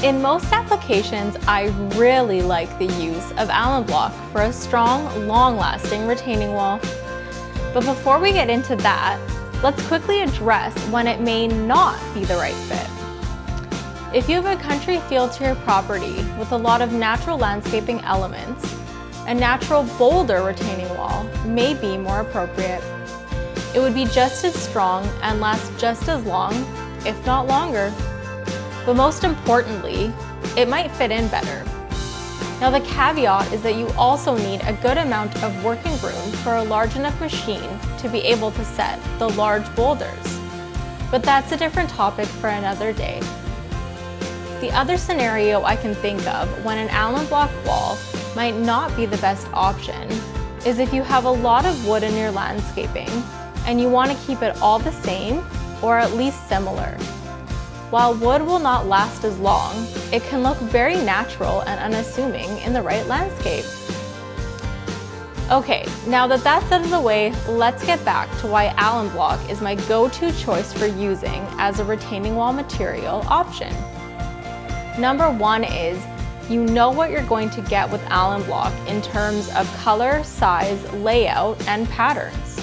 In most applications, I really like the use of Allan block for a strong, long-lasting retaining wall. But before we get into that, let's quickly address when it may not be the right fit. If you have a country feel to your property with a lot of natural landscaping elements, a natural boulder retaining wall may be more appropriate. It would be just as strong and last just as long, if not longer. But most importantly, it might fit in better. Now the caveat is that you also need a good amount of working room for a large enough machine to be able to set the large boulders. But that's a different topic for another day. The other scenario I can think of when an Allan block wall might not be the best option is if you have a lot of wood in your landscaping and you want to keep it all the same or at least similar. While wood will not last as long, it can look very natural and unassuming in the right landscape. Okay, now that that's out of the way, let's get back to why Allan block is my go-to choice for using as a retaining wall material option. Number one is, you know what you're going to get with Allan block in terms of color, size, layout, and patterns.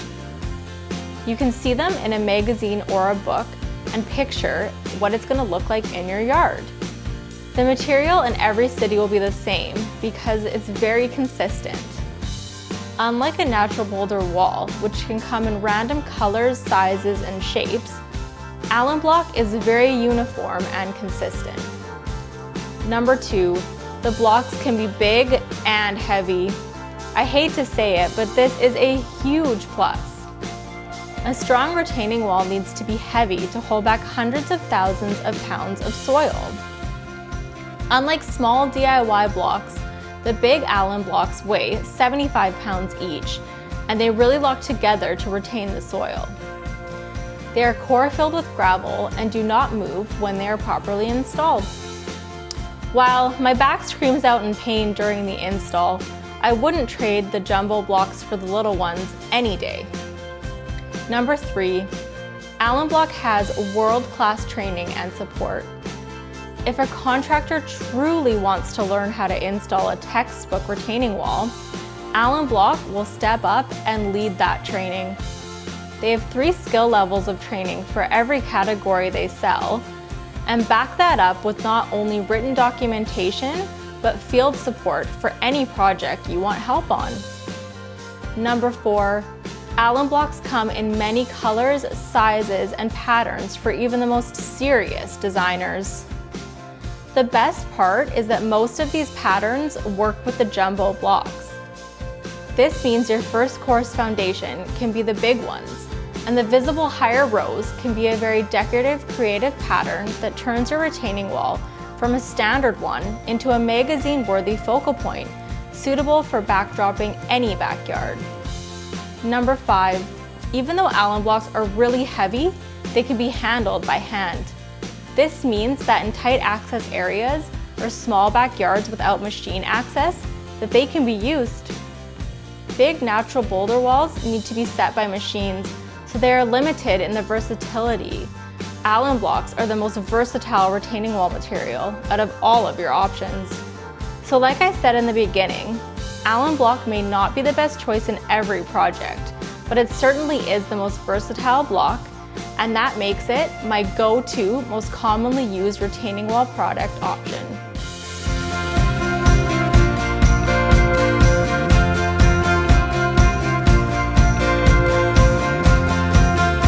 You can see them in a magazine or a book and picture what it's going to look like in your yard. The material in every city will be the same because it's very consistent. Unlike a natural boulder wall, which can come in random colors, sizes, and shapes, Allan block is very uniform and consistent. Number two, the blocks can be big and heavy. I hate to say it, but this is a huge plus. A strong retaining wall needs to be heavy to hold back hundreds of thousands of pounds of soil. Unlike small DIY blocks, the big Allan blocks weigh 75 pounds each, and they really lock together to retain the soil. They are core-filled with gravel and do not move when they are properly installed. While my back screams out in pain during the install, I wouldn't trade the jumbo blocks for the little ones any day. Number three, Allan block has world-class training and support. If a contractor truly wants to learn how to install a textbook retaining wall, Allan block will step up and lead that training. They have 3 skill levels of training for every category they sell, and back that up with not only written documentation, but field support for any project you want help on. Number 4, Allan blocks come in many colors, sizes, and patterns for even the most serious designers. The best part is that most of these patterns work with the jumbo blocks. This means your first course foundation can be the big ones, and the visible higher rows can be a very decorative, creative pattern that turns your retaining wall from a standard one into a magazine-worthy focal point, suitable for backdropping any backyard. Number 5, even though Allan blocks are really heavy, they can be handled by hand. This means that in tight access areas or small backyards without machine access, that they can be used. Big natural boulder walls need to be set by machines, so they are limited in the versatility. Allan blocks are the most versatile retaining wall material out of all of your options. So like I said in the beginning, Allan block may not be the best choice in every project, but it certainly is the most versatile block, and that makes it my go-to, most commonly used retaining wall product option.